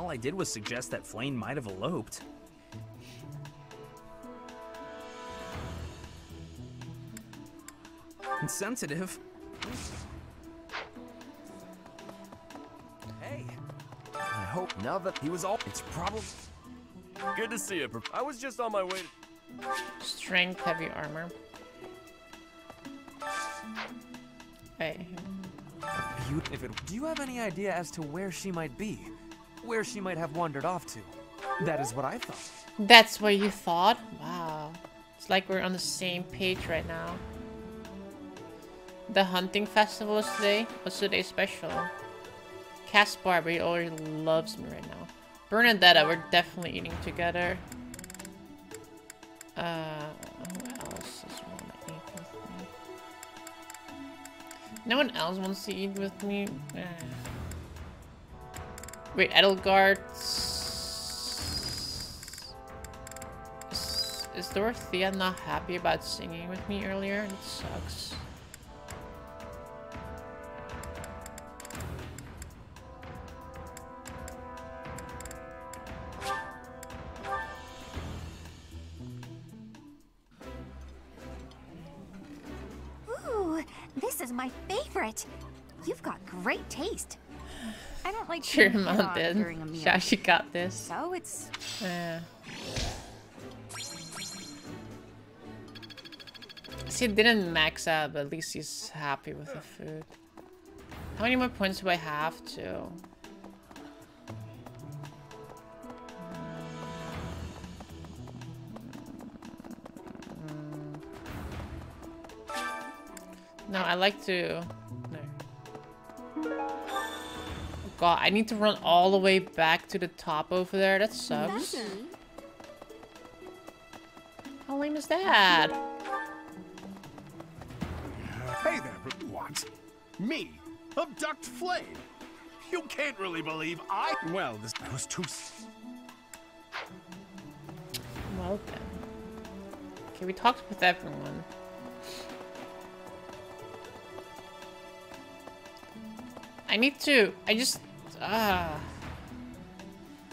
all I did was suggest that Flame might have eloped. Insensitive. Hey, I hope now that he was all... It's probably... Good to see you. I was just on my way to... Strength, heavy armor. Hey. Do you have any idea as to where she might be? Where she might have wandered off to? That is what I thought. That's what you thought? Wow. It's like we're on the same page right now. The hunting festival is today. What's today's special? Caspar, but he already loves me right now. Bernadetta, we're definitely eating together. Who else is want to eat with me? No one else wants to eat with me? Wait, Edelgard... Is Dorothea not happy about singing with me earlier? It sucks. Ooh, this is my favorite. You've got great taste. I don't like Sure, being hit Mom on did. during a meal. Yeah, she got this. So it's... See, it didn't max out, but at least he's happy with the food. How many more points do I have to? No, I like to... No. Oh God, I need to run all the way back to the top over there. That sucks. How lame is that? Hey there, what? Me? Abduct Flame? You can't really believe I... Well, this was too... Well then. Okay, we talked with everyone. I need to... I just...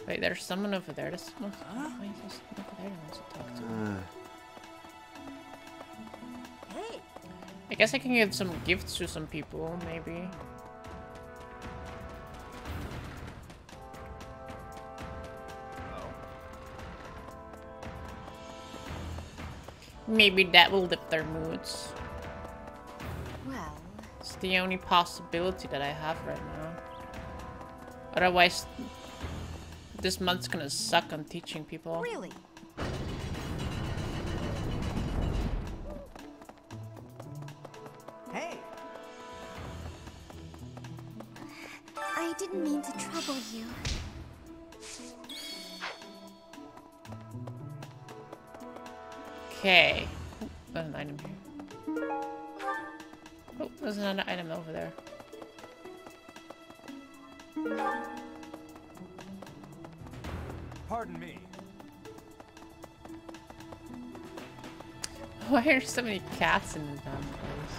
Wait, there's someone over there. There's someone... Why is there someone over there who wants to talk to me? I guess I can give some gifts to some people, maybe. Maybe that will lift their moods. Well... It's the only possibility that I have right now. Otherwise, this month's gonna suck on teaching people. Really? Hey! I didn't mean to trouble you. Okay. Oh, there's an item here. Oh, there's another item over there. Pardon me. Why are there so many cats in this damn place?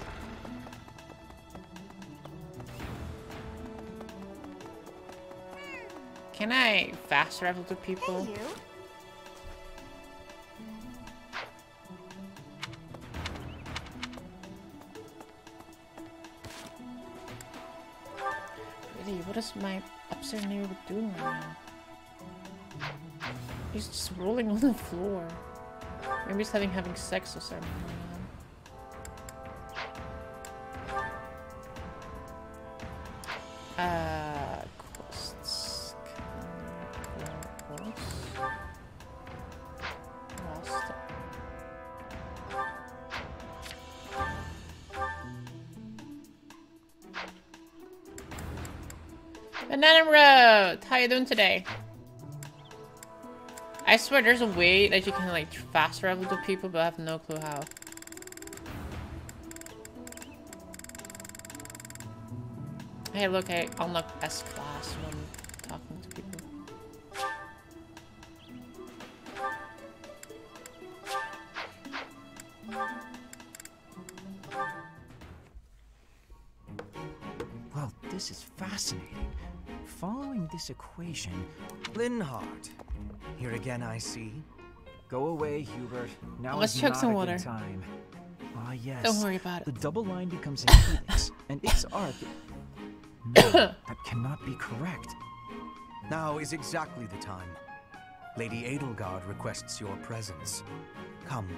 Can I fast travel to people? Hey, you. Really, what is my upstairs neighbor doing right now? He's just rolling on the floor. Maybe he's having sex or something. Quests. Lost. Banana Road! How you doing today? I swear there's a way that you can like fast travel to people, but I have no clue how. Hey look, I unlocked S class when talking to people. Well, this is fascinating. following this equation... Linhardt. Here again, I see. Go away, Hubert. Now Let's is chug not some a water. good time. Ah, yes. Don't worry about The it. double line becomes a helix, and its arc... No, that cannot be correct. Now is exactly the time. Lady Edelgard requests your presence. Come.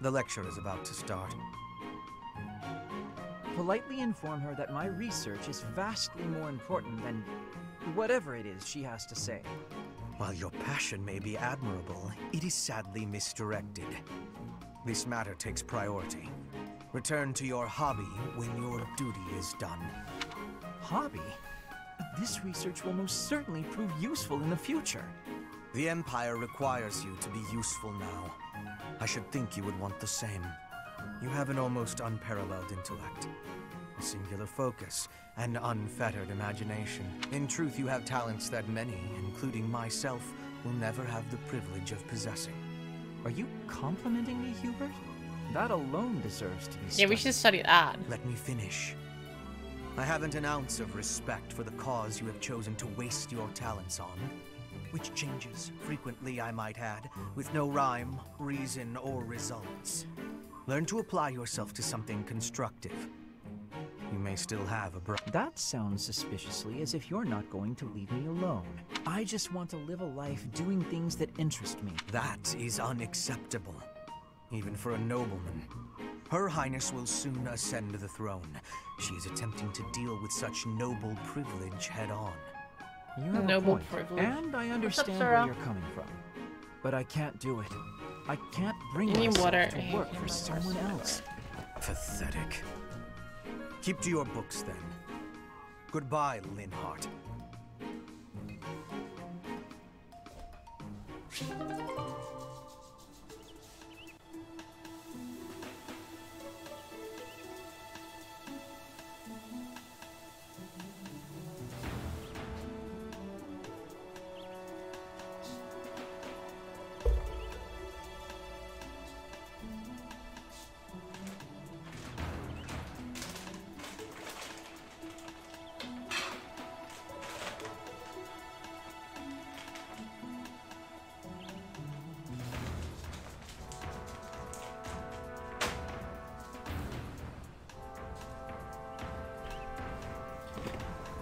The lecture is about to start. Politely inform her that my research is vastly more important than whatever it is she has to say. While your passion may be admirable, it is sadly misdirected. This matter takes priority. Return to your hobby when your duty is done. Hobby? This research will most certainly prove useful in the future. The Empire requires you to be useful now. I should think you would want the same. You have an almost unparalleled intellect, a singular focus, and unfettered imagination. In truth, you have talents that many, including myself, will never have the privilege of possessing. Are you complimenting me, Hubert? That alone deserves to be studied. Yeah, we should study that. Let me finish. I haven't an ounce of respect for the cause you have chosen to waste your talents on, which changes frequently, I might add, with no rhyme, reason, or results. Learn to apply yourself to something constructive. You may still have a That sounds suspiciously as if you're not going to leave me alone. I just want to live a life doing things that interest me. That is unacceptable, even for a nobleman. Her Highness will soon ascend the throne. She is attempting to deal with such noble privilege head-on. You have Noble a point, privilege. and I What's up, understand Sarah? where you're coming from. But I can't do it. I can't bring You need myself water. to work for someone else. Pathetic. Keep to your books, then. Goodbye, Linhardt.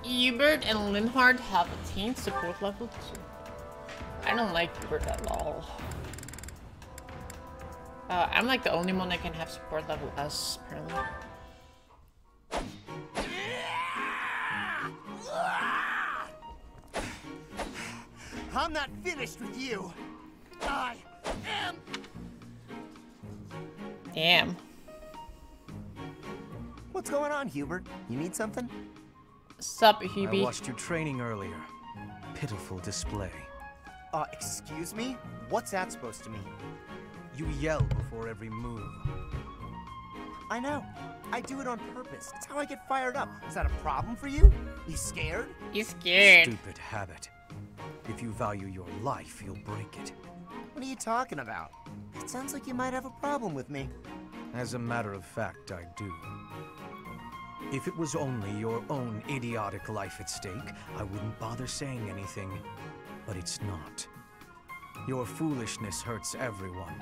Hubert and Linhardt have attained support level 2. I don't like Hubert at all. I'm like the only one that can have support level S, apparently. I'm not finished with you. I am. Damn. What's going on, Hubert? You need something? Sup, I Hubie? watched your training earlier. Pitiful display. Excuse me? What's that supposed to mean? You yell before every move. I know. I do it on purpose. It's how I get fired up. Is that a problem for you? You scared? He's scared. Stupid habit. If you value your life, you'll break it. What are you talking about? It sounds like you might have a problem with me. As a matter of fact, I do. If it was only your own idiotic life at stake, I wouldn't bother saying anything. But it's not. Your foolishness hurts everyone.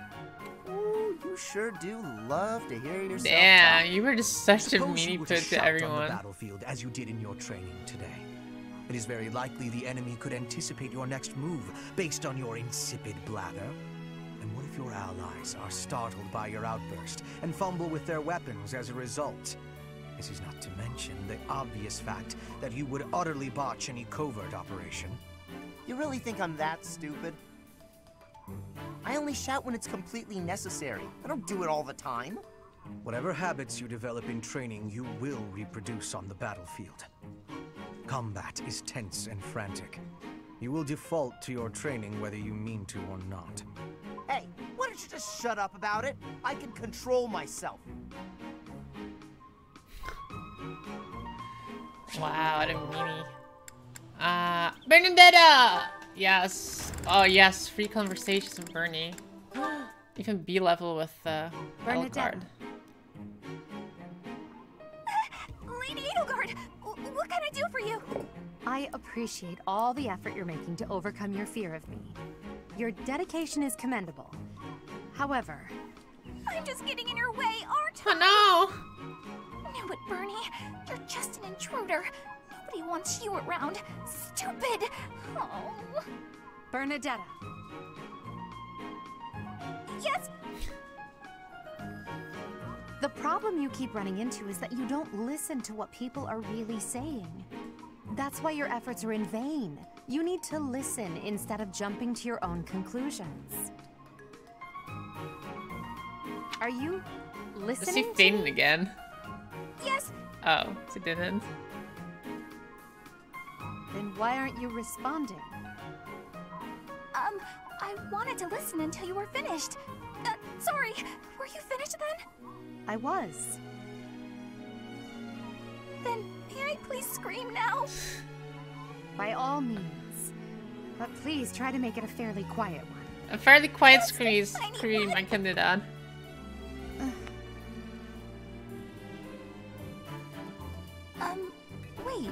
Ooh, you sure do love to hear yourself Damn, talk. you were just such a Suppose you meanie were pit shout to on the everyone. battlefield as you did in your training today. It is very likely the enemy could anticipate your next move based on your insipid blather. And what if your allies are startled by your outburst and fumble with their weapons as a result? This is not to mention the obvious fact that you would utterly botch any covert operation. You really think I'm that stupid? I only shout when it's completely necessary. I don't do it all the time. Whatever habits you develop in training, you will reproduce on the battlefield. Combat is tense and frantic. You will default to your training whether you mean to or not. Hey, why don't you just shut up about it? I can control myself. Wow, what a meanie. Bernadetta! Yes. Oh, yes. Free conversations with Bernie. Even B level with Bernadette. Edelgard. Lady Edelgard, what can I do for you? I appreciate all the effort you're making to overcome your fear of me. Your dedication is commendable. However... I'm just getting in your way, aren't Oh I? Knew it, Bernie. You're just an intruder. Nobody wants you around. Stupid. Oh. Bernadetta. Yes? The problem you keep running into is that you don't listen to what people are really saying. That's why your efforts are in vain. You need to listen instead of jumping to your own conclusions. Are you listening? Is he fainting again? Yes. Oh, he didn't. Then why aren't you responding? I wanted to listen until you were finished. Sorry. Were you finished then? I was. Then may I please scream now? By all means. But please try to make it a fairly quiet one. A fairly quiet scream, one. I can do that. Wait.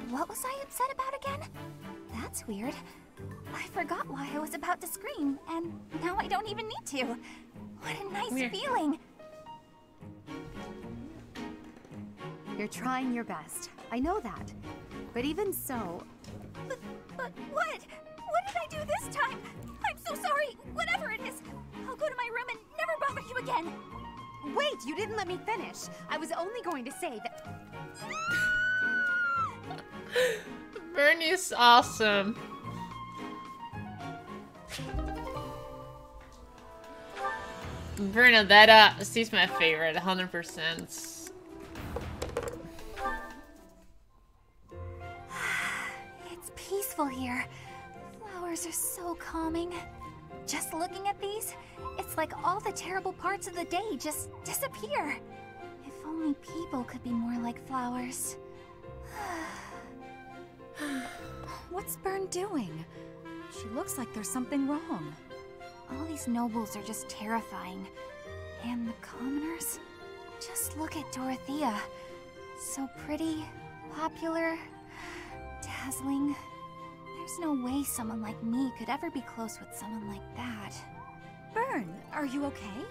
What was I upset about again? That's weird. I forgot why I was about to scream, and now I don't even need to. What a nice feeling. You're trying your best. I know that. But even so... But what? What did I do this time? I'm so sorry. Whatever it is. I'll go to my room and never bother you again. Wait, you didn't let me finish. I was only going to say that... Bernie's awesome. Bernadetta, she's my favorite, 100%. It's peaceful here. Flowers are so calming. Just looking at these, it's like all the terrible parts of the day just disappear. If only people could be more like flowers. What's Bern doing? She looks like there's something wrong. All these nobles are just terrifying. And the commoners? Just look at Dorothea. So pretty, popular, dazzling. There's no way someone like me could ever be close with someone like that. Bern, are you okay?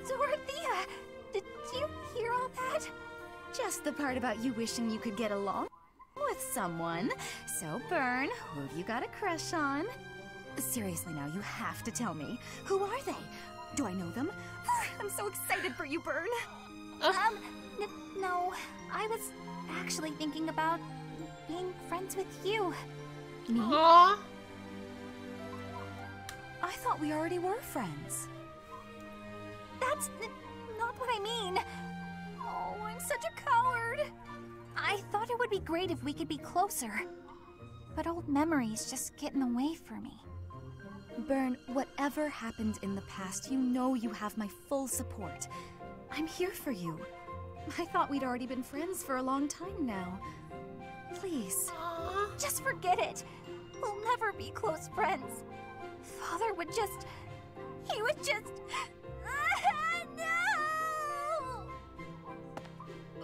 Dorothea! Did you hear all that? Just the part about you wishing you could get along with someone. So, Bern, who have you got a crush on? Seriously now, you have to tell me. Who are they? Do I know them? I'm so excited for you, Bern. No. I was actually thinking about being friends with you. Me? Aww. I thought we already were friends. That's not what I mean. Oh, I'm such a coward. I thought it would be great if we could be closer. But old memories just get in the way for me. Bern, whatever happened in the past, you know you have my full support. I'm here for you. I thought we'd already been friends for a long time now. Please. Just forget it. We'll never be close friends. Father would just... He would just... No!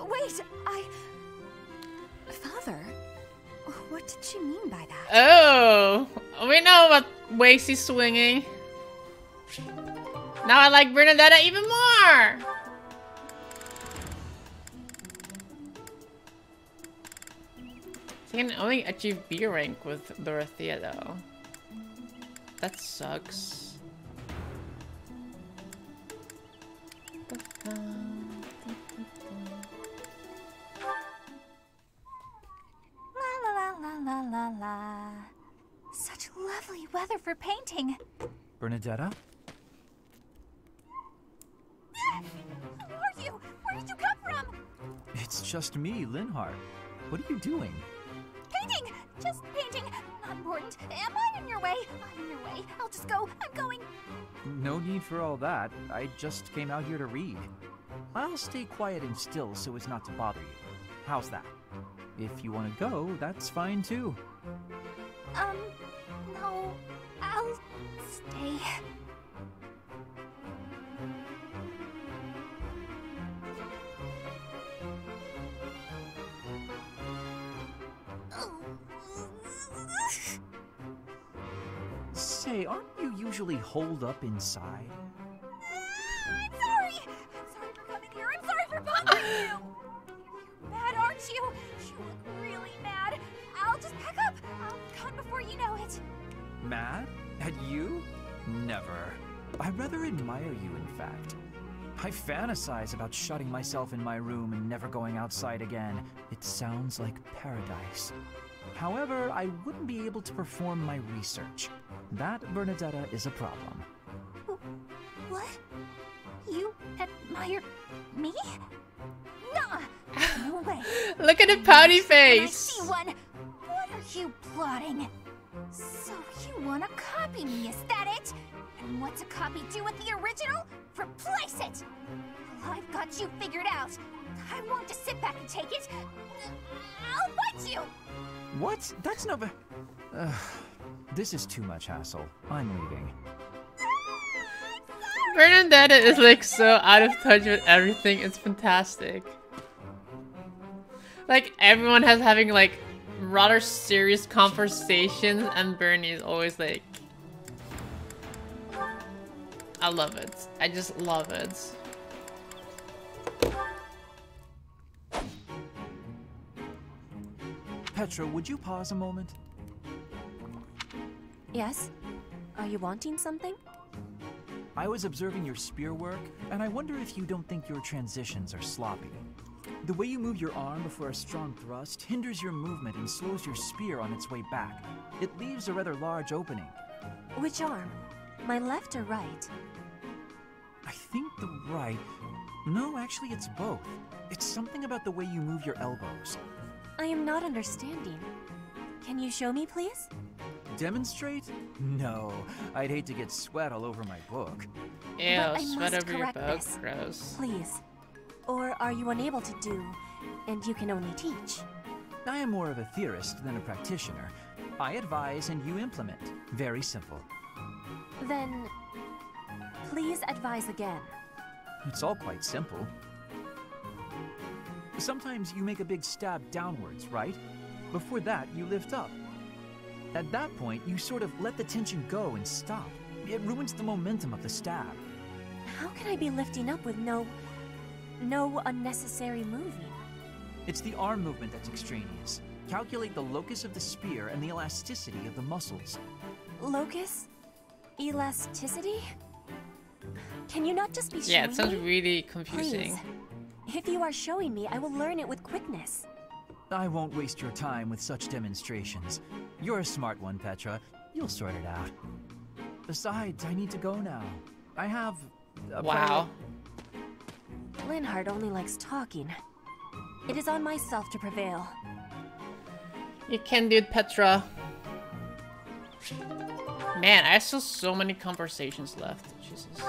Wait, Father? What did she mean by that? Oh, we know what ways he's swinging. Now I like Bernadetta even more. He can only achieve B rank with Dorothea though. That sucks. La la la. Such lovely weather for painting. Bernadetta? Who are you? Where did you come from? It's just me, Linhart. What are you doing? Painting! Just painting. Not important. Am I in your way? I'm in your way. I'll just go. I'm going. No need for all that. I just came out here to read. I'll stay quiet and still so as not to bother you. How's that? If you want to go, that's fine too. No. I'll stay. Say, aren't you usually holed up inside? I'm sorry! I'm sorry for coming here. I'm sorry for bothering you! You're mad, aren't you? You look really mad. I'll just pack up. I'll be gone before you know it. Mad? At you? Never. I rather admire you, in fact. I fantasize about shutting myself in my room and never going outside again. It sounds like paradise. However, I wouldn't be able to perform my research. That, Bernadetta, is a problem. What? You admire me? Nuh-uh. No way. Look at the pouty When I face. see one, what are you plotting? So you want to copy me, is that it? And what's a copy do with the original? Replace it! Well, I've got you figured out. I won't just sit back and take it. I'll fight you! What? That's not this is too much hassle. I'm leaving. Bernadetta is like so out of touch with everything. It's fantastic. Like everyone has having like rather serious conversations, and Bernie is always like, I love it. I just love it. Petra, would you pause a moment? Yes? Are you wanting something? I was observing your spear work, and I wonder if you don't think your transitions are sloppy. The way you move your arm before a strong thrust hinders your movement and slows your spear on its way back. It leaves a rather large opening. Which arm? My left or right? I think the right... No, actually it's both. It's something about the way you move your elbows. I am not understanding. Can you show me, please? Demonstrate? No, I'd hate to get sweat all over my book. Ew, But I sweat must over your correct book. this. Gross. Please. Or are you unable to do, and you can only teach? I am more of a theorist than a practitioner. I advise and you implement. Very simple. Then, please advise again. It's all quite simple. Sometimes you make a big stab downwards, right? Before that, you lift up. At that point, you sort of let the tension go and stop. It ruins the momentum of the stab. How can I be lifting up with no unnecessary moving? It's the arm movement that's extraneous. Calculate the locus of the spear and the elasticity of the muscles. Locus? Elasticity? Can you not just be showing Yeah, it sounds me? really confusing. Please. If you are showing me, I will learn it with quickness. I won't waste your time with such demonstrations. You're a smart one, Petra. You'll sort it out. Besides, I need to go now. I have a Wow. Linhardt only likes talking. It is on myself to prevail. You can do it, Petra. Man, I still so many conversations left. Jesus.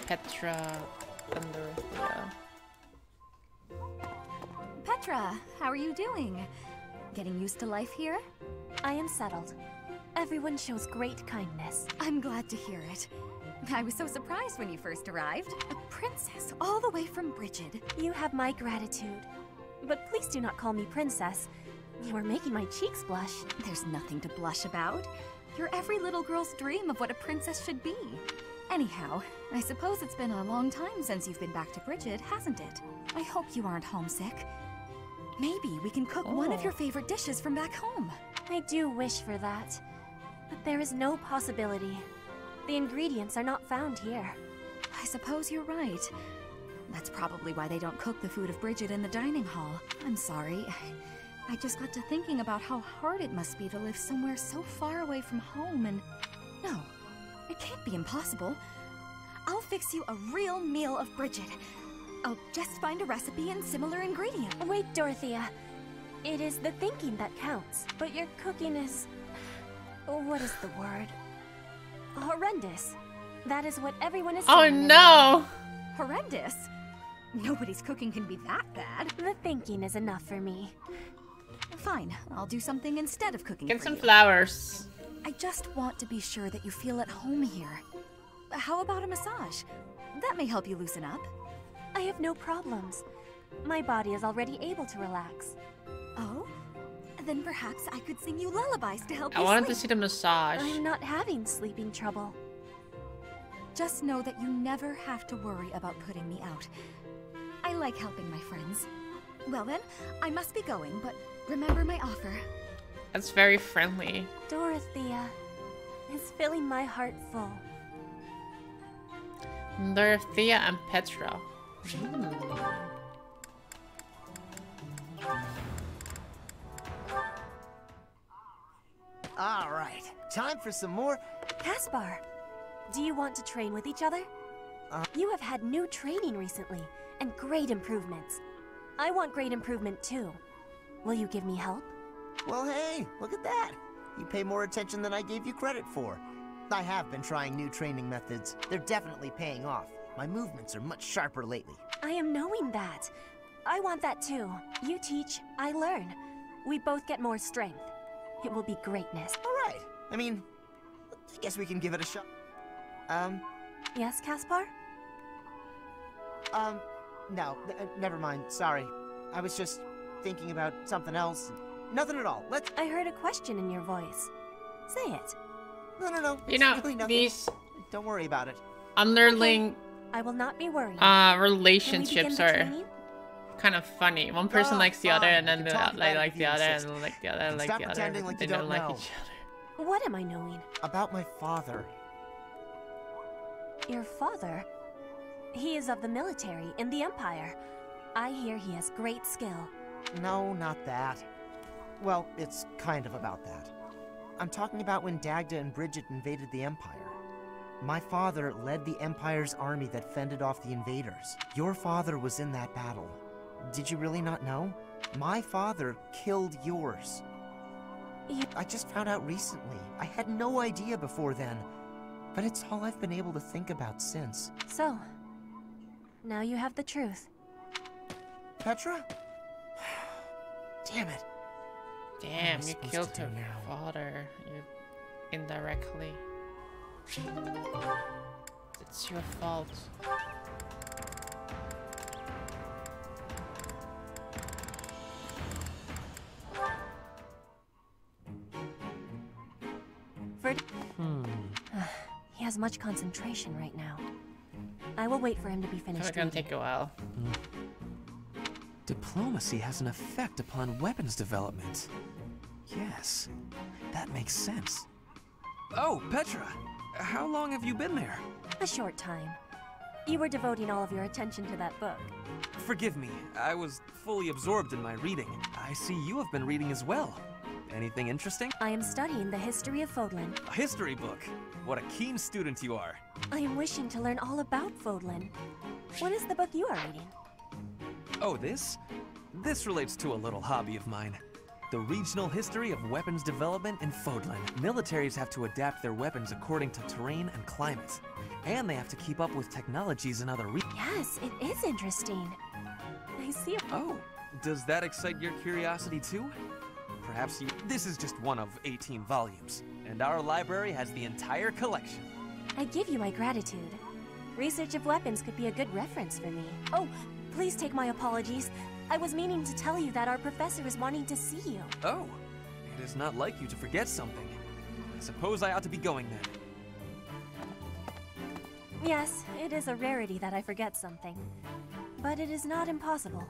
Petra and Dorothea. Petra, how are you doing? Getting used to life here? I am settled. Everyone shows great kindness. I'm glad to hear it. I was so surprised when you first arrived. A princess all the way from Brigid. You have my gratitude. But please do not call me princess. You are making my cheeks blush. There's nothing to blush about. You're every little girl's dream of what a princess should be. Anyhow, I suppose it's been a long time since you've been back to Brigid, hasn't it? I hope you aren't homesick. Maybe we can cook one of your favorite dishes from back home. I do wish for that. But there is no possibility. The ingredients are not found here. I suppose you're right. That's probably why they don't cook the food of Brigid in the dining hall. I'm sorry. I just got to thinking about how hard it must be to live somewhere so far away from home and... No, it can't be impossible. I'll fix you a real meal of Brigid. I'll just find a recipe and similar ingredients. Wait, Dorothea. It is the thinking that counts. But your cooking is... What is the word? Horrendous. That is what everyone is Oh saying. no! Horrendous? Nobody's cooking can be that bad. The thinking is enough for me. Fine, I'll do something instead of cooking Get for some you. flowers. I just want to be sure that you feel at home here. How about a massage? That may help you loosen up. I have no problems. My body is already able to relax. Oh? Then perhaps I could sing you lullabies to help I you wanted sleep. to see the massage. I'm not having sleeping trouble. Just know that you never have to worry about putting me out. I like helping my friends. Well then, I must be going, but remember my offer. That's very friendly. Dorothea is filling my heart full. Dorothea and Petra. All right, time for some more. Caspar, do you want to train with each other? You have had new training recently, and great improvements. I want great improvement too. Will you give me help? Well, hey, look at that. You pay more attention than I gave you credit for. I have been trying new training methods. They're definitely paying off. My movements are much sharper lately. I am knowing that. I want that too. You teach, I learn. We both get more strength. It will be greatness. All right. I mean, I guess we can give it a shot. Yes, Caspar? No, never mind. Sorry. I was just thinking about something else. Nothing at all. Let's... I heard a question in your voice. Say it. No. You know, really nothing. these Don't worry about it. underling I will not be worried. relationships Can we begin the are training? kind of funny. One person likes the other, fine. and then We the can talk about it like if the you other, insist. and like the other, and like Stop the other. pretending like They you don't don't like know. each other. What am I knowing? About my father. Your father? He is of the military in the Empire. I hear he has great skill. No, not that. Well, it's kind of about that. I'm talking about when Dagda and Bridget invaded the Empire. My father led the Empire's army that fended off the invaders. Your father was in that battle. Did you really not know? My father killed yours. I just found out recently. I had no idea before then. But it's all I've been able to think about since. So, now you have the truth. Petra? Damn it. Damn, I you supposed killed to do her now? father. You indirectly. It's your fault. He has much concentration right now. I will wait for him to be It's finished gonna reading. take a while. Diplomacy has an effect upon weapons development. Yes, that makes sense. Oh, Petra! How long have you been there? A short time. You were devoting all of your attention to that book. Forgive me, I was fully absorbed in my reading. I see you have been reading as well. Anything interesting? I am studying the history of Fodlan. A history book. What a keen student you are. I am wishing to learn all about Fodlan. What is the book you are reading? Oh, this? This relates to a little hobby of mine. The regional history of weapons development in Fodlan. Militaries have to adapt their weapons according to terrain and climate. And they have to keep up with technologies in other regions. Yes, it is interesting. I see. Oh, does that excite your curiosity too? Perhaps you... This is just one of 18 volumes, and our library has the entire collection. I give you my gratitude. Research of weapons could be a good reference for me. Oh, please take my apologies. I was meaning to tell you that our professor is wanting to see you. Oh, it is not like you to forget something. I suppose I ought to be going then. Yes, it is a rarity that I forget something. But it is not impossible.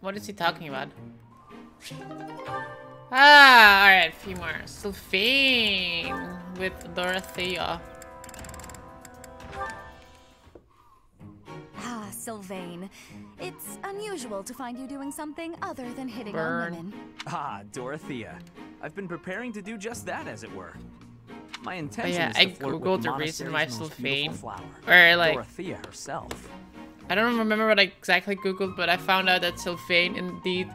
What is he talking about? Ah, alright, a few more. Sylvain with Dorothea. Ah, Sylvain. It's unusual to find you doing something other than hitting Burn. on women. Ah, Dorothea. I've been preparing to do just that, as it were. My But intention yeah, is I to flirt googled with the reason why monastery's most Sylvain, beautiful flower, or like, Dorothea herself. I don't remember what I exactly googled, but I found out that Sylvain indeed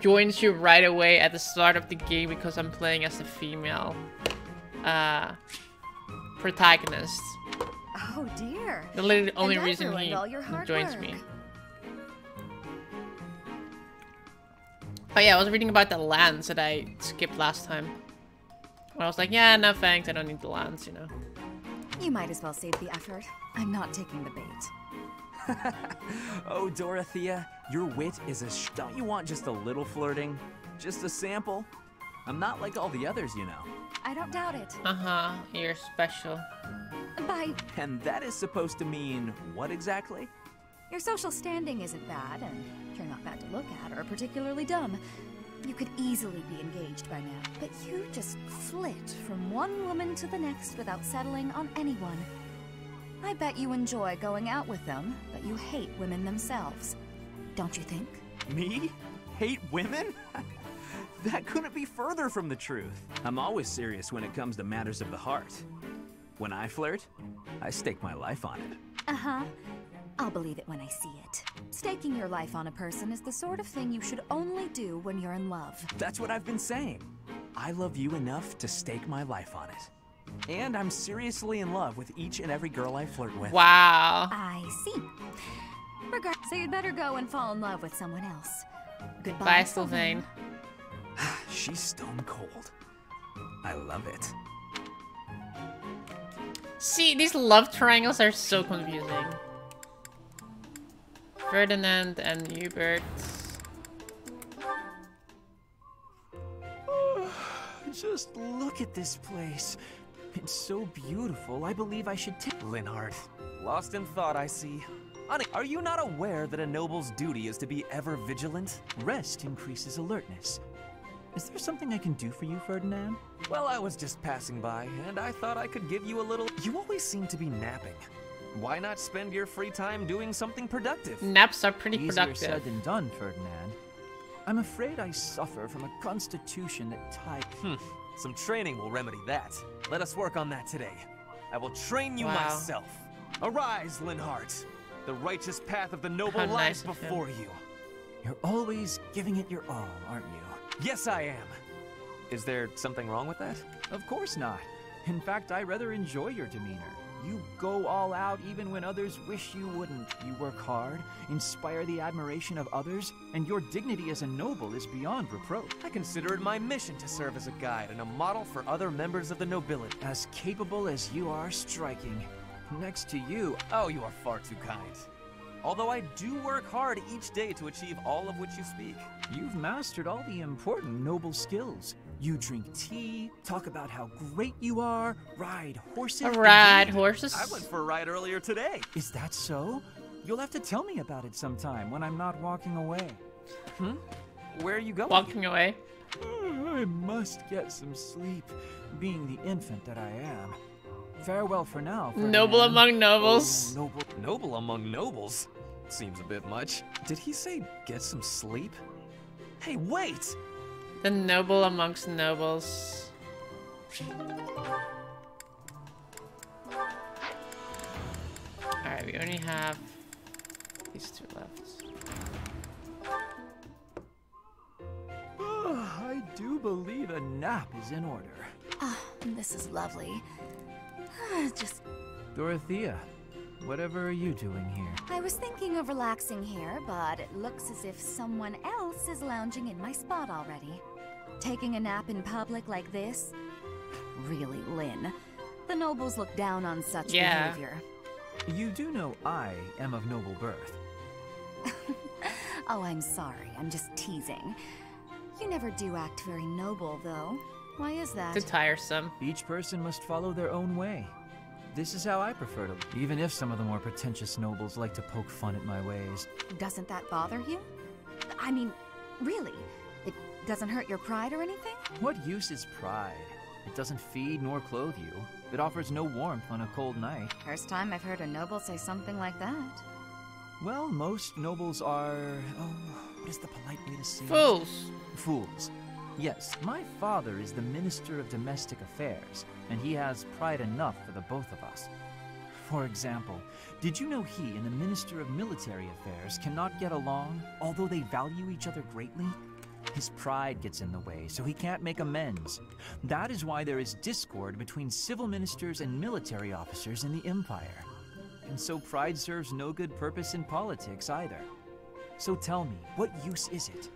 joins you right away at the start of the game because I'm playing as the female protagonist. Oh dear. The literally only And I've reason ruined he all your hard joins work. me. Oh yeah, I was reading about the lands that I skipped last time. I was like, yeah, no thanks, I don't need the lands, you know. You might as well save the effort. I'm not taking the bait. Oh, Dorothea, your wit is a Don't you want just a little flirting? Just a sample? I'm not like all the others, you know. I don't doubt it. Uh-huh, you're special. By And that is supposed to mean what exactly? your social standing isn't bad, and you're not bad to look at or particularly dumb. You could easily be engaged by now, but you just flit from one woman to the next without settling on anyone. I bet you enjoy going out with them, but you hate women themselves. Don't you think? Me? Hate women? That couldn't be further from the truth. I'm always serious when it comes to matters of the heart. When I flirt, I stake my life on it. Uh-huh. I'll believe it when I see it. Staking your life on a person is the sort of thing you should only do when you're in love. That's what I've been saying. I love you enough to stake my life on it. And I'm seriously in love with each and every girl I flirt with. Wow. I see. So you'd better go and fall in love with someone else. Goodbye, Bye, Sylvain. She's stone cold. I love it. See, these love triangles are so confusing. Ferdinand and Hubert. Just look at this place. It's so beautiful, I believe I should take... Linhardt, lost in thought, I see. Honey, are you not aware that a noble's duty is to be ever vigilant? Rest increases alertness. Is there something I can do for you, Ferdinand? Well, I was just passing by, and I thought I could give you a little... You always seem to be napping. Why not spend your free time doing something productive? Naps are pretty Easier productive. said than done, Ferdinand. I'm afraid I suffer from a constitution that ties... Some training will remedy that. Let us work on that today. I will train you Wow. myself. Arise, Linhardt. The righteous path of the noble How lies nice of him. before you. You're always giving it your all, aren't you? Yes, I am. Is there something wrong with that? Of course not. In fact, I rather enjoy your demeanor. You go all out even when others wish you wouldn't. You work hard, inspire the admiration of others, and your dignity as a noble is beyond reproach. I consider it my mission to serve as a guide and a model for other members of the nobility. As capable as you are striking. Next to you, Oh, you are far too kind. Although I do work hard each day to achieve all of which you speak. you've mastered all the important noble skills. You drink tea, talk about how great you are, ride horses. Ride Indeed. horses. I went for a ride earlier today. Is that so? You'll have to tell me about it sometime when I'm not walking away. Where are you going? Walking away. I must get some sleep, being the infant that I am. Farewell for now. Noble Ferdinand. among nobles. Oh, noble. Noble among nobles? Seems a bit much. Did he say get some sleep? Hey, wait! The noble amongst nobles. Alright, we only have these two left. I do believe a nap is in order. Ah, this is lovely. Just... Dorothea, whatever are you doing here? I was thinking of relaxing here, but it looks as if someone else is lounging in my spot already. Taking a nap in public like this? Really, Lynn. The nobles look down on such Yeah. behavior. You do know I am of noble birth. Oh, I'm sorry. I'm just teasing. You never do act very noble, though. Why is that? Too tiresome. Each person must follow their own way. This is how I prefer to live, even if some of the more pretentious nobles like to poke fun at my ways. Doesn't that bother you? I mean, really? It doesn't hurt your pride or anything? What use is pride? It doesn't feed nor clothe you. It offers no warmth on a cold night. First time I've heard a noble say something like that. Well, most nobles are... oh, what is the polite way to say it? Fools. Fools. Yes, my father is the Minister of Domestic Affairs, and he has pride enough for the both of us. For example, did you know he and the Minister of Military Affairs cannot get along, although they value each other greatly? His pride gets in the way, so he can't make amends. That is why there is discord between civil ministers and military officers in the Empire. And so pride serves no good purpose in politics either. So tell me, what use is it?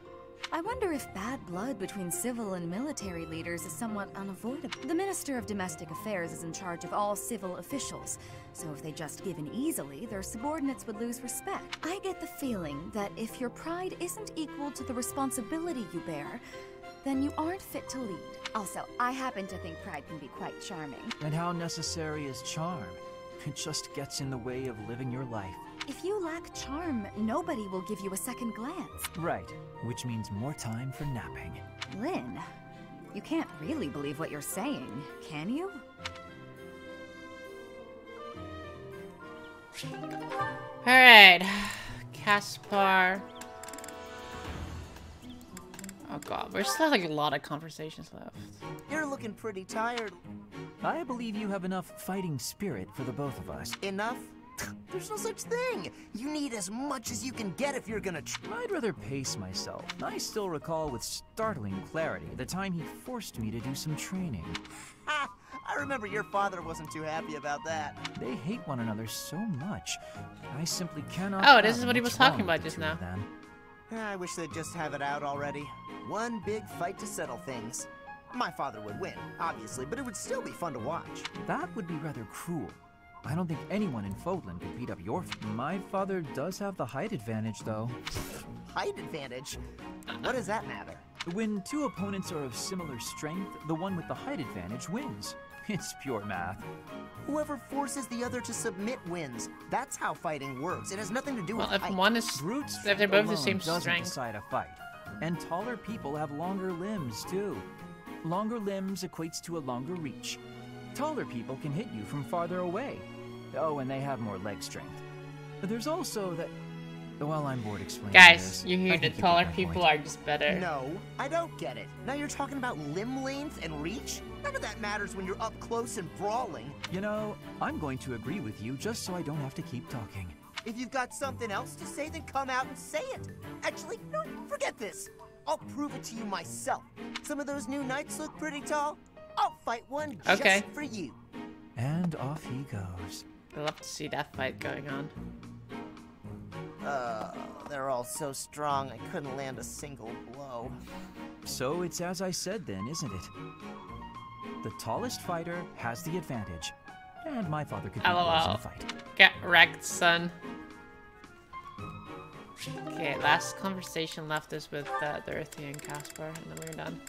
I wonder if bad blood between civil and military leaders is somewhat unavoidable. The Minister of Domestic Affairs is in charge of all civil officials, so if they just give in easily, their subordinates would lose respect. I get the feeling that if your pride isn't equal to the responsibility you bear, then you aren't fit to lead. Also, I happen to think pride can be quite charming. And how necessary is charm? It just gets in the way of living your life. If you lack charm, nobody will give you a second glance. Right, which means more time for napping. Lynn, you can't really believe what you're saying, can you? Alright. Caspar. Oh god, we're still like a lot of conversations left. You're looking pretty tired. I believe you have enough fighting spirit for the both of us. Enough? There's no such thing. You need as much as you can get if you're gonna I'd rather pace myself. I still recall with startling clarity the time he forced me to do some training. Ha! I remember your father wasn't too happy about that. They hate one another so much. I simply cannot. Oh, this is what he was talking about just now. I wish they'd just have it out already. One big fight to settle things. My father would win, obviously, but it would still be fun to watch. That would be rather cruel. I don't think anyone in Fodlan could beat up your... My father does have the height advantage, though. Height advantage? What does that matter? When two opponents are of similar strength, the one with the height advantage wins. It's pure math. Whoever forces the other to submit wins. That's how fighting works. It has nothing to do with if height. one is... Brute if they're both the alone same doesn't strength. decide a fight. And taller people have longer limbs, too. Longer limbs equates to a longer reach. Taller people can hit you from farther away. Oh, and they have more leg strength. But there's also that... Well, I'm bored explaining Guys, this. you hear the taller people are just better. No, I don't get it. Now you're talking about limb length and reach? None of that matters when you're up close and brawling. You know, I'm going to agree with you just so I don't have to keep talking. If you've got something else to say, then come out and say it. Actually, no, forget this. I'll prove it to you myself. Some of those new knights look pretty tall. I'll fight one just for you. And off he goes. I'd love to see that fight going on. They're all so strong, I couldn't land a single blow. So it's as I said then, isn't it? The tallest fighter has the advantage. And my father could beat yours in a fight. Get wrecked, son. Okay, last conversation left is with Dorothy and Caspar, and then we're done.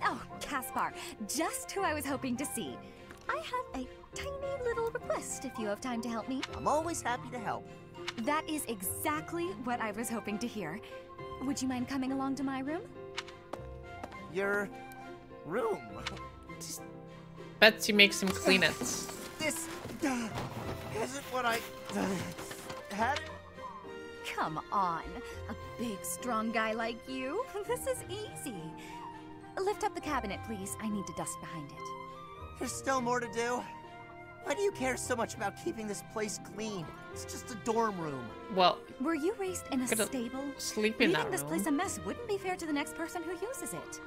Oh, Caspar, just who I was hoping to see. I have a tiny little request if you have time to help me. I'm always happy to help. That is exactly what I was hoping to hear. Would you mind coming along to my room? Your room? Betsy makes some Kleenex. This isn't what I had. Come on, a big, strong guy like you. This is easy. Lift up the cabinet, please. I need to dust behind it. There's still more to do. Why do you care so much about keeping this place clean? It's just a dorm room. Well, were you raised in a stable? Sleep in that Leaving this room. place a mess wouldn't be fair to the next person who uses it.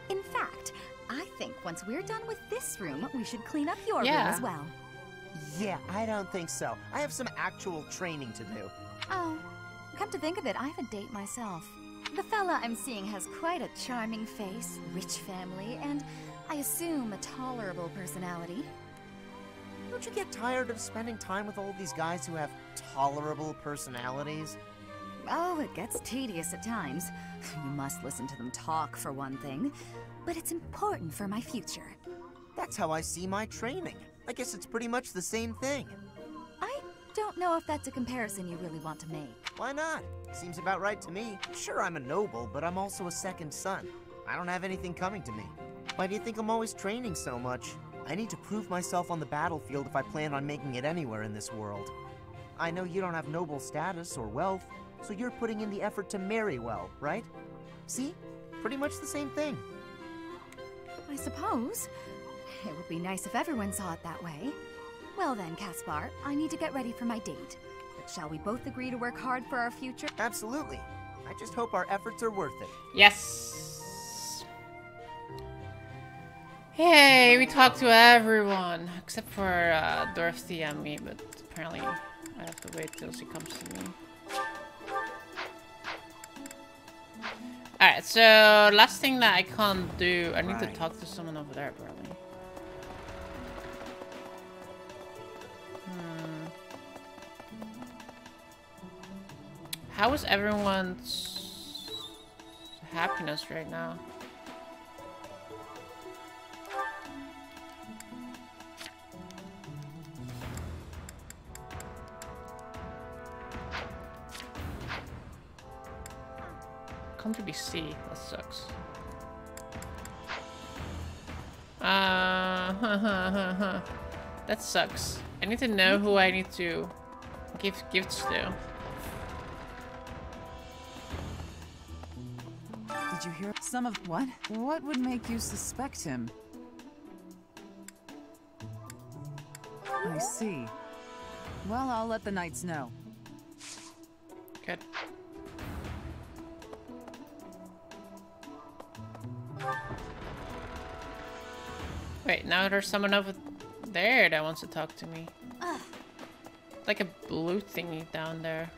In fact, I think once we're done with this room, we should clean up your room as well. Yeah, I don't think so. I have some actual training to do. Oh, come to think of it, I have a date myself. The fella I'm seeing has quite a charming face, rich family, and I assume a tolerable personality. Don't you get tired of spending time with all these guys who have tolerable personalities? Oh, it gets tedious at times. You must listen to them talk, for one thing. But it's important for my future. That's how I see my training. I guess it's pretty much the same thing. I don't know if that's a comparison you really want to make. Why not? Seems about right to me. Sure, I'm a noble, but I'm also a second son. I don't have anything coming to me. Why do you think I'm always training so much? I need to prove myself on the battlefield if I plan on making it anywhere in this world. I know you don't have noble status or wealth, so you're putting in the effort to marry well, right? See? Pretty much the same thing. I suppose. It would be nice if everyone saw it that way. Well then, Caspar, I need to get ready for my date. But shall we both agree to work hard for our future? Absolutely. I just hope our efforts are worth it. Yes. Hey, we talked to everyone except for Dorothy and me, but apparently I have to wait till she comes to me. Alright, so last thing that I can't do, I need to talk to someone over there, probably. How is everyone's happiness right now? Comfortably C, that sucks. That sucks. I need to know who I need to give gifts to. Did you hear some of what? What would make you suspect him? I see. Well, I'll let the knights know. Good. Wait, now there's someone over there that wants to talk to me. Like a blue thingy down there.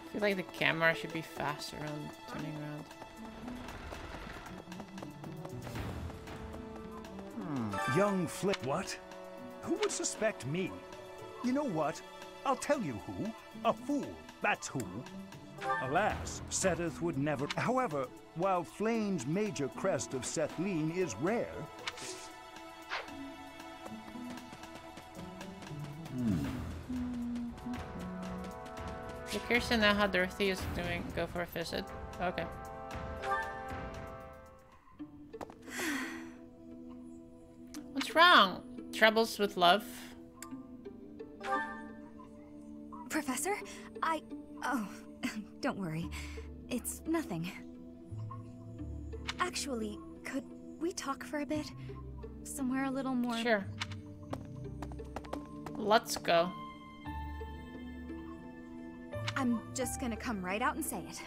I feel like the camera should be faster on turning around. Young Flip. What? Who would suspect me? You know what? I'll tell you who. A fool. That's who. Alas, Seteth would never. However, while Flame's major crest of Sethlene is rare. You're curious to know how Dorothy is doing. Go for a visit. Okay. What's wrong? Troubles with love? Professor, oh, don't worry. It's nothing. Actually, could we talk for a bit? Somewhere a little more... Sure. Let's go. I'm just gonna come right out and say it.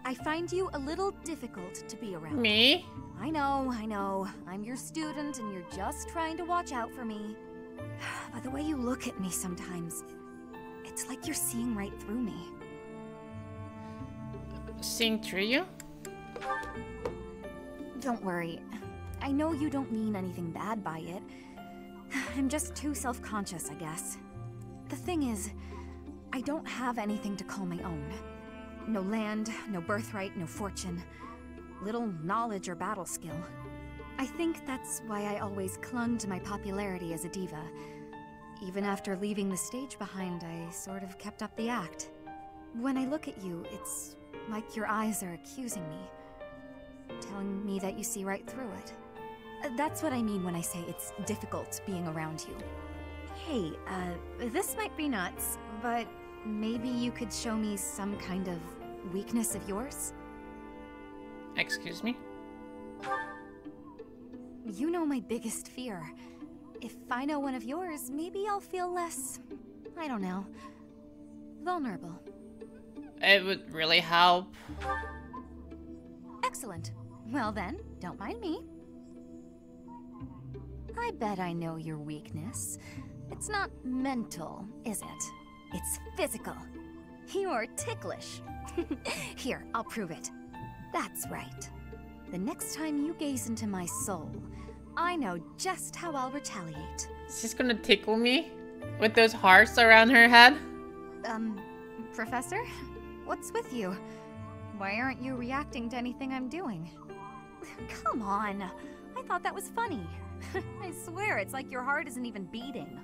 I find you a little difficult to be around. Me? I know. I'm your student and you're just trying to watch out for me. By the way you look at me sometimes, it's like you're seeing right through me. Seeing through you? Don't worry. I know you don't mean anything bad by it. I'm just too self-conscious, I guess. The thing is, I don't have anything to call my own. No land, no birthright, no fortune. Little knowledge or battle skill. I think that's why I always clung to my popularity as a diva. Even after leaving the stage behind, I sort of kept up the act. When I look at you, it's like your eyes are accusing me. Telling me that you see right through it. That's what I mean when I say it's difficult being around you. Hey, this might be nuts, but maybe you could show me some kind of weakness of yours? Excuse me? You know my biggest fear. If I know one of yours, maybe I'll feel less, I don't know, vulnerable. It would really help. Excellent. Well then, don't mind me. I bet I know your weakness. It's not mental, is it? It's physical. You're ticklish. Here, I'll prove it. That's right. The next time you gaze into my soul, I know just how I'll retaliate. She's gonna tickle me with those hearts around her head. Professor? What's with you? Why aren't you reacting to anything I'm doing? Come on. I thought that was funny. I swear, it's like your heart isn't even beating.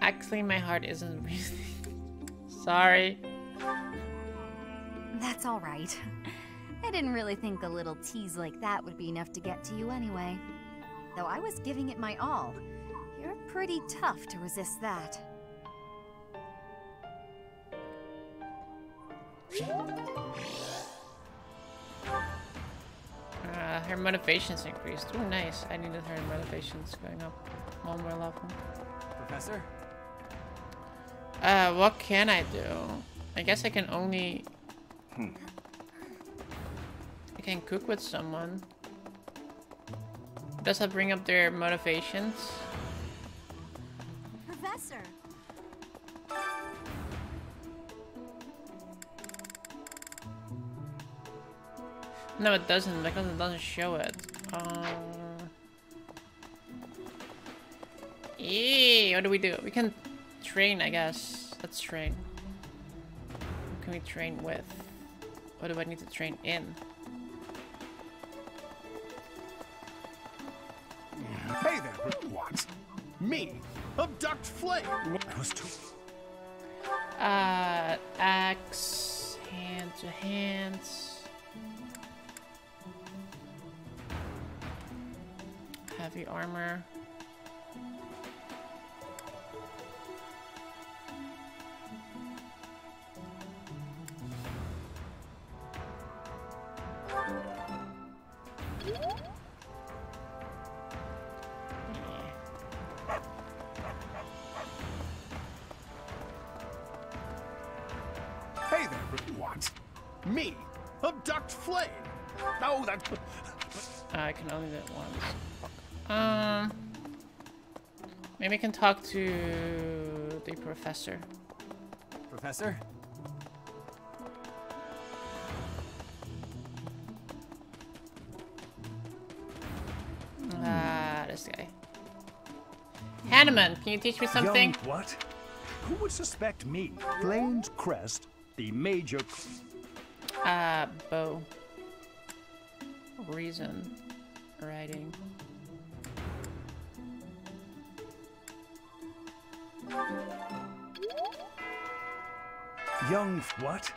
Actually, my heart isn't breathing. Sorry. That's all right. I didn't really think a little tease like that would be enough to get to you anyway. Though I was giving it my all. You're pretty tough to resist that. Her motivation's increased. Oh, nice. I needed her motivations going up one more level. Professor? What can I do? I guess I can only... I can cook with someone. Does that bring up their motivations? No, it doesn't, because it doesn't show it. What do we do? We can train, I guess. Let's train. Who can we train with? What do I need to train in? Hey there, what? Me? Abduct Flame? I was too... Axe, hand to hands. Heavy armor. Hey there, what? Me? Abduct Flame? No, that... I can only do it once. Maybe I can talk to the professor. Professor? This guy. Hanneman, can you teach me something? Young what? Who would suspect me? Flame's crest, the major... Bow. Reason. Writing. Young what?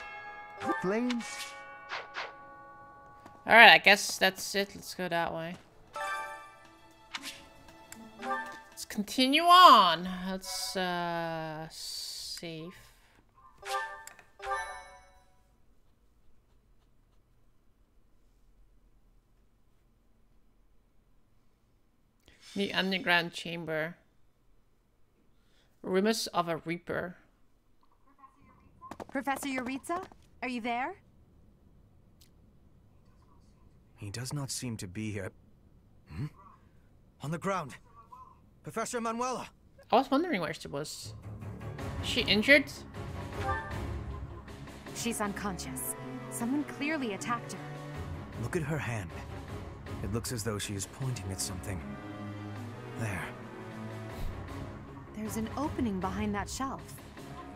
Flame? Alright, I guess that's it. Let's go that way. Let's continue on. Let's, save. The underground chamber. Rumors of a Reaper. Professor Yuritsa? Are you there? He does not seem to be here. Hmm? On the ground. Professor Manuela. I was wondering where she was. Is she injured? She's unconscious. Someone clearly attacked her. Look at her hand. It looks as though she is pointing at something. There. There's an opening behind that shelf.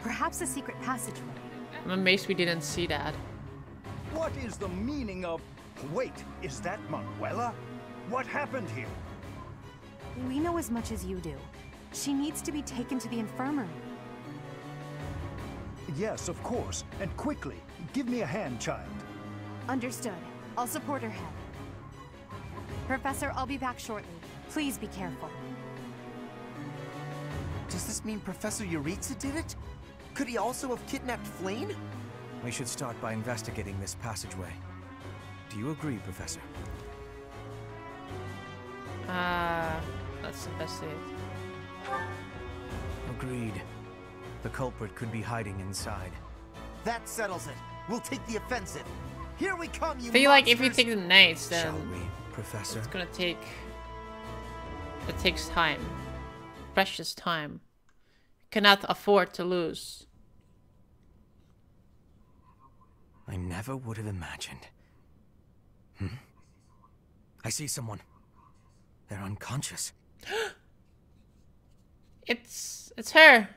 Perhaps a secret passageway. I'm amazed we didn't see that. What is the meaning of... Wait, is that Manuela? What happened here? We know as much as you do. She needs to be taken to the infirmary. Yes, of course. And quickly. Give me a hand, child. Understood. I'll support her head. Professor, I'll be back shortly. Please be careful. Does this mean Professor Yuritsa did it? Could he also have kidnapped Flame? We should start by investigating this passageway. Do you agree, Professor? Let's investigate. Agreed. The culprit could be hiding inside. That settles it. We'll take the offensive. Here we come, you I feel like if we monsters! take the knights, then Shall we, Professor? it's gonna take... It takes time. Precious time. Cannot afford to lose. I never would have imagined. I see someone. They're unconscious. It's her.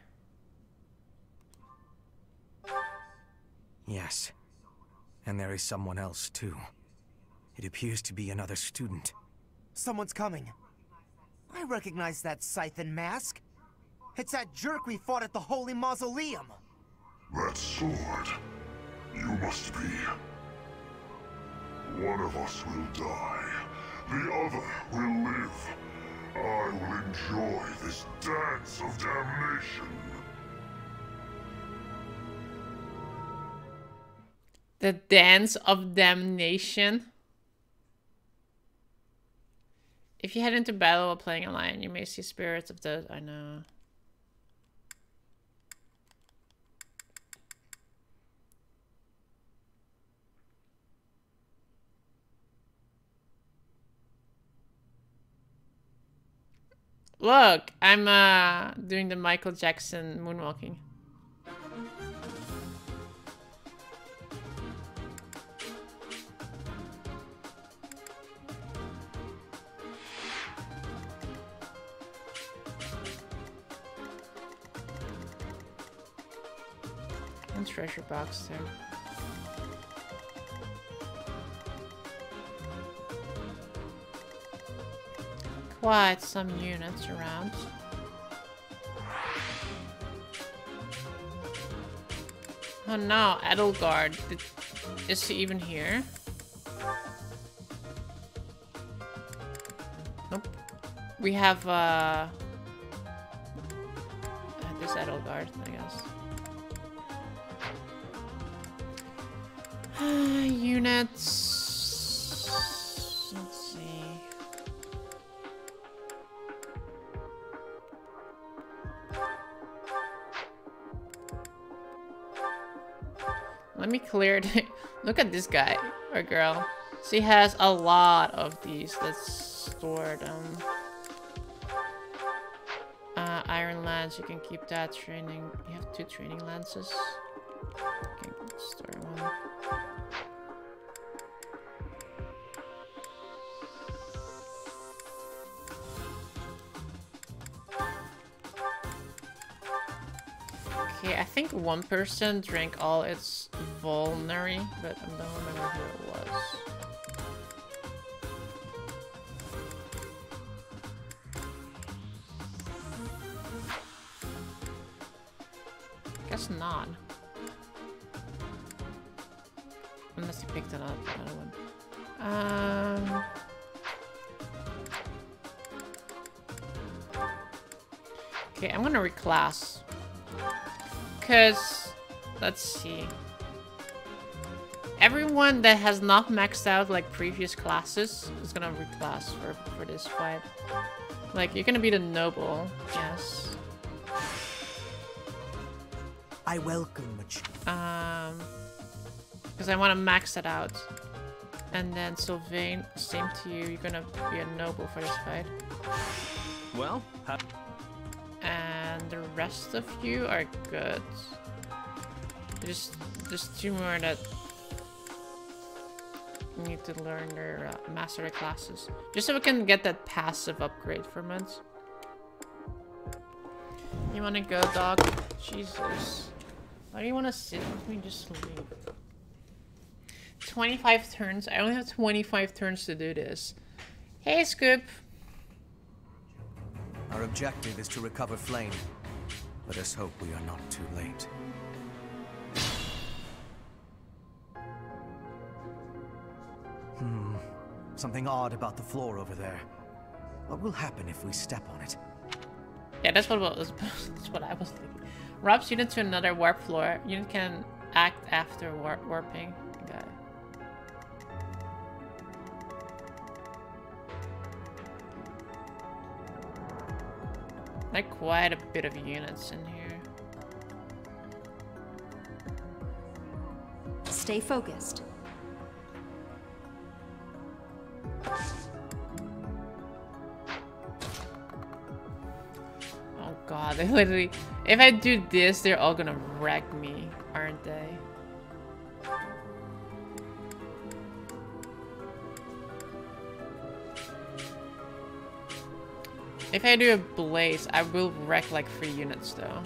Yes. And there is someone else, too. It appears to be another student. Someone's coming. I recognize that Scythen mask. It's that jerk we fought at the Holy Mausoleum. That sword. You must be. One of us will die. The other will live. I will enjoy this dance of damnation. The dance of damnation. If you head into battle while playing online, you may see spirits of those. I know. Look, I'm doing the Michael Jackson moonwalking. And treasure box there. Quite some units around. Oh no, Edelgard. Is he even here? Nope. We have this Edelgard, I guess. Units. Let's see. Let me clear it. Look at this guy or girl. She has a lot of these. Let's store them. Iron lance, you can keep that. Training. You have 2 training lances. Okay, store 1. Okay, I think one person drank all its vulnerary, but I don't remember who it was. Guess not. Unless you picked another one. Okay, I'm gonna reclass. Because, let's see. Everyone that has not maxed out like previous classes is gonna reclass for this fight. Like, you're gonna be the noble, yes. I welcome because I want to max it out. And then Sylvain, same to you, you're gonna be a noble for this fight. Well, and the rest of you are good. Just 2 more that need to learn their mastery classes. Just so we can get that passive upgrade from it. You wanna go, dog? Jesus. Why do you wanna sit with me? Just leave. 25 turns. I only have 25 turns to do this. Hey, Scoop. Our objective is to recover Flame. Let us hope we are not too late. Something odd about the floor over there. What will happen if we step on it? Yeah, that's what I was thinking. Robs unit to another warp floor. Unit can act after warping. Got it. Like quite a bit of units in here. Stay focused. Oh god, they literally... If I do this, they're all gonna wreck me, aren't they? If I do a blaze, I will wreck like 3 units though.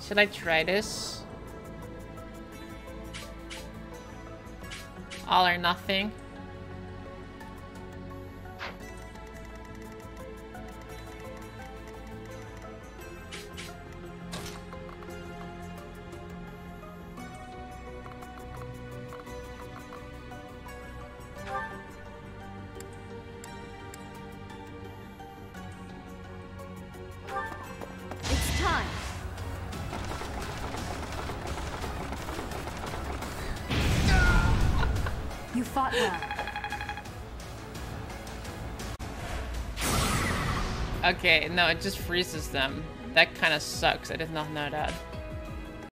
Should I try this? All or nothing? It's time. You fought well. Okay, no, it just freezes them. That kind of sucks. I did not know that.